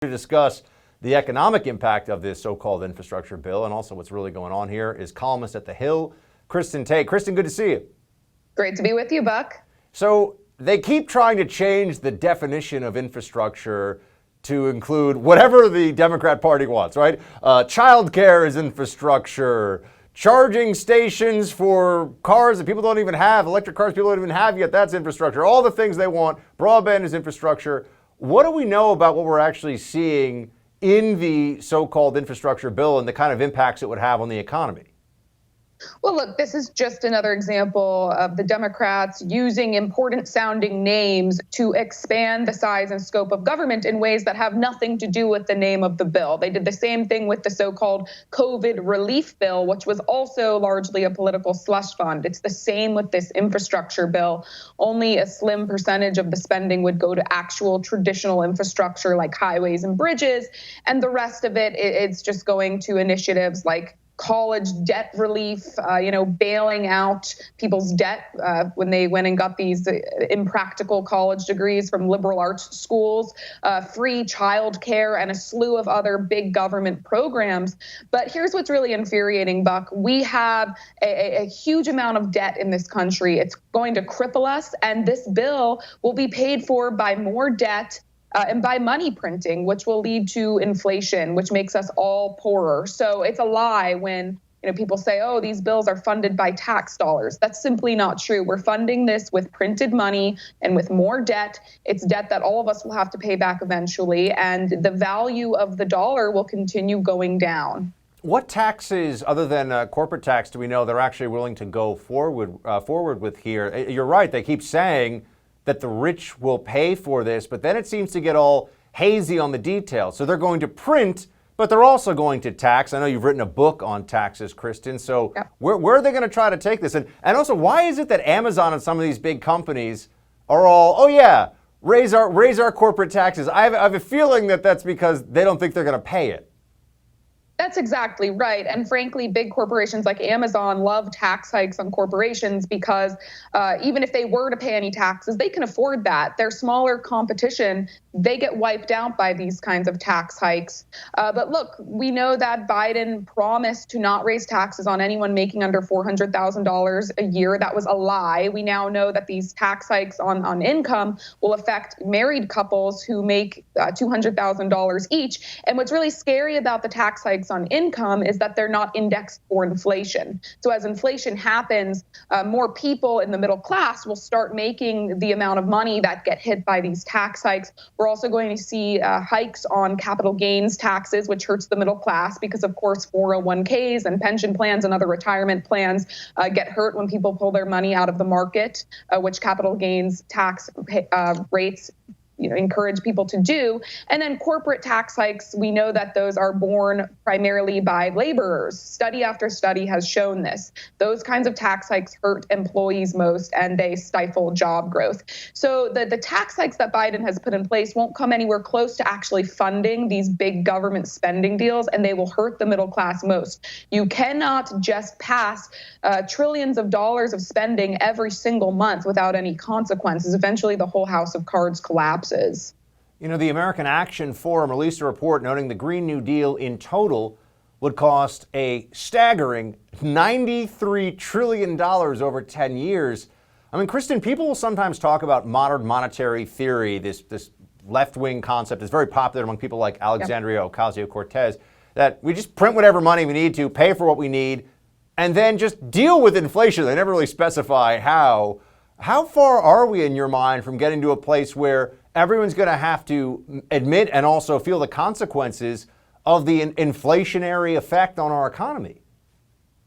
To discuss the economic impact of this so-called infrastructure bill and also what's really going on here is columnist at The Hill, Kristin Tate. Kristin, good to see you. Great to be with you, Buck. So they keep trying to change the definition of infrastructure to include whatever the Democrat Party wants, right? Childcare is infrastructure. Charging stations for cars that people don't even have, electric cars people don't even have yet, that's infrastructure. All the things they want. Broadband is infrastructure. What do we know about what we're actually seeing in the so-called infrastructure bill and the kind of impacts it would have on the economy? Well, look, this is just another example of the Democrats using important sounding names to expand the size and scope of government in ways that have nothing to do with the name of the bill. They did the same thing with the so-called COVID relief bill, which was also largely a political slush fund. It's the same with this infrastructure bill. Only a slim percentage of the spending would go to actual traditional infrastructure like highways and bridges. And the rest of it's just going to initiatives like college debt relief, bailing out people's debt when they went and got these impractical college degrees from liberal arts schools, free child care, and a slew of other big government programs. But here's what's really infuriating, Buck. We have a huge amount of debt in this country. It's going to cripple us, and this bill will be paid for by more debt and by money printing, which will lead to inflation, which makes us all poorer. So it's a lie when people say, oh, these bills are funded by tax dollars. That's simply not true. We're funding this with printed money and with more debt. It's debt that all of us will have to pay back eventually, and the value of the dollar will continue going down. What taxes, other than corporate tax, do we know they're actually willing to go forward with here? You're right. They keep saying that the rich will pay for this, but then it seems to get all hazy on the details. So they're going to print, but they're also going to tax. I know you've written a book on taxes, Kristin. So Yep. where are they going to try to take this? And also, why is it that Amazon and some of these big companies are all, oh yeah, raise our corporate taxes? I have a feeling that that's because they don't think they're going to pay it. That's exactly right. And frankly, big corporations like Amazon love tax hikes on corporations because even if they were to pay any taxes, they can afford that. Their smaller competition, they get wiped out by these kinds of tax hikes. But look, we know that Biden promised to not raise taxes on anyone making under $400,000 a year. That was a lie. We now know that these tax hikes on income will affect married couples who make $200,000 each. And what's really scary about the tax hikes on income is that they're not indexed for inflation. So as inflation happens, more people in the middle class will start making the amount of money that get hit by these tax hikes. We're also going to see hikes on capital gains taxes, which hurts the middle class because, of course, 401ks and pension plans and other retirement plans get hurt when people pull their money out of the market, which capital gains tax rates encourage people to do. And then corporate tax hikes, we know that those are borne primarily by laborers. Study after study has shown this. Those kinds of tax hikes hurt employees most, and they stifle job growth. So the tax hikes that Biden has put in place won't come anywhere close to actually funding these big government spending deals, and they will hurt the middle class most. You cannot just pass trillions of dollars of spending every single month without any consequences. Eventually, the whole house of cards collapses. The American Action Forum released a report noting the Green New Deal in total would cost a staggering $93 trillion over 10 years. I mean, Kristin, people will sometimes talk about modern monetary theory, this left-wing concept that's very popular among people like Alexandria Ocasio-Cortez, that we just print whatever money we need to, pay for what we need, and then just deal with inflation. They never really specify how. How far are we, in your mind, from getting to a place where everyone's going to have to admit and also feel the consequences of the inflationary effect on our economy?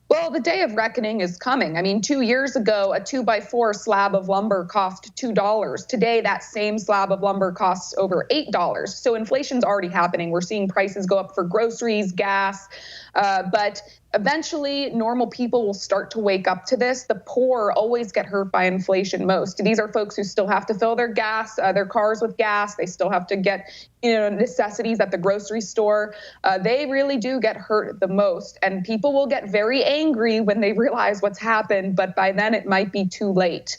Well, the day of reckoning is coming. I mean, 2 years ago, a 2x4 slab of lumber cost $2. Today, that same slab of lumber costs over $8. So inflation's already happening. We're seeing prices go up for groceries, gas, but eventually normal people will start to wake up to this. The poor always get hurt by inflation most. These are folks who still have to fill their cars with gas. They still have to get necessities at the grocery store. They really do get hurt the most. And people will get very angry when they realize what's happened, but by then it might be too late.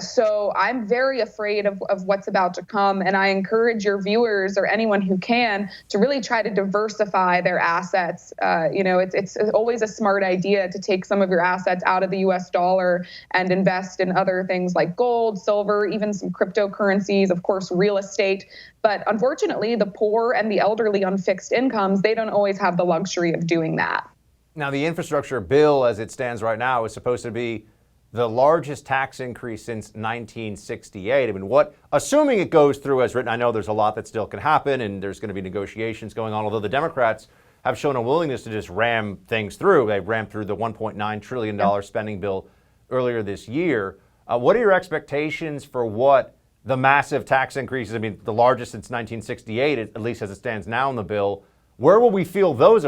So I'm very afraid of what's about to come. And I encourage your viewers or anyone who can to really try to diversify their assets. It's always a smart idea to take some of your assets out of the US dollar and invest in other things like gold, silver, even some cryptocurrencies, of course, real estate. But unfortunately, the poor and the elderly on fixed incomes, they don't always have the luxury of doing that. Now, the infrastructure bill as it stands right now is supposed to be the largest tax increase since 1968. I mean, assuming it goes through as written, I know there's a lot that still can happen and there's going to be negotiations going on, although the Democrats have shown a willingness to just ram things through. They rammed through the $1.9 trillion spending bill earlier this year. What are your expectations for what the massive tax increases, I mean, the largest since 1968, at least as it stands now in the bill, where will we feel those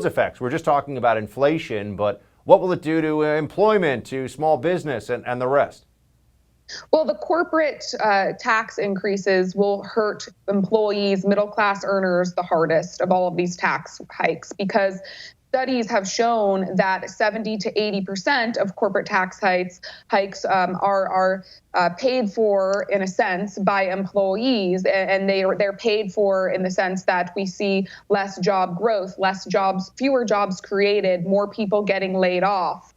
effects? We're just talking about inflation, but what will it do to employment, to small business, and the rest? Well, the corporate tax increases will hurt employees, middle-class earners the hardest of all of these tax hikes, because studies have shown that 70 to 80% of corporate tax hikes are paid for, in a sense, by employees, and they're paid for in the sense that we see less job growth, fewer jobs created, more people getting laid off.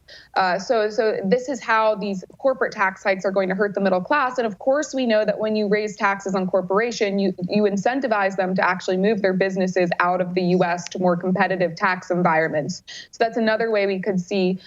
So this is how these corporate tax hikes are going to hurt the middle class. And of course, we know that when you raise taxes on corporation, you incentivize them to actually move their businesses out of the U.S. to more competitive tax environments. So that's another way we could see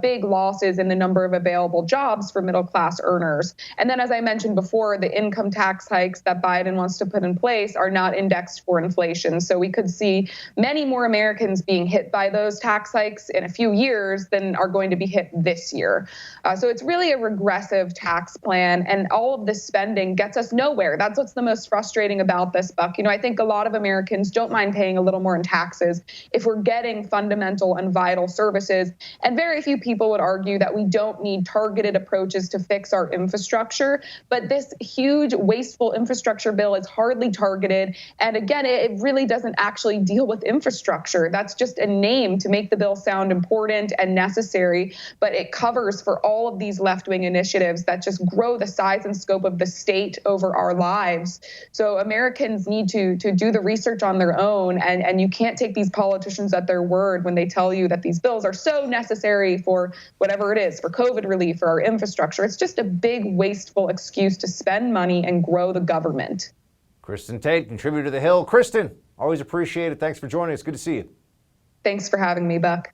big losses in the number of available jobs for middle class earners. And then, as I mentioned before, the income tax hikes that Biden wants to put in place are not indexed for inflation. So we could see many more Americans being hit by those tax hikes in a few years than are going to be hit this year. So it's really a regressive tax plan, and all of this spending gets us nowhere. That's what's the most frustrating about this, Buck. I think a lot of Americans don't mind paying a little more in taxes if we're getting fundamental and vital services. And very few people would argue that we don't need targeted approaches to fix our infrastructure. But this huge, wasteful infrastructure bill is hardly targeted. And again, it really doesn't actually deal with infrastructure. That's just a name to make the bill sound important and necessary. But it covers for all of these left-wing initiatives that just grow the size and scope of the state over our lives. So Americans need to do the research on their own. And you can't take these politicians at their word when they tell you that these bills are so necessary for whatever it is, for COVID relief, for our infrastructure. It's just a big, wasteful excuse to spend money and grow the government. Kristin Tate, contributor to The Hill. Kristin, always appreciate it. Thanks for joining us. Good to see you. Thanks for having me, Buck.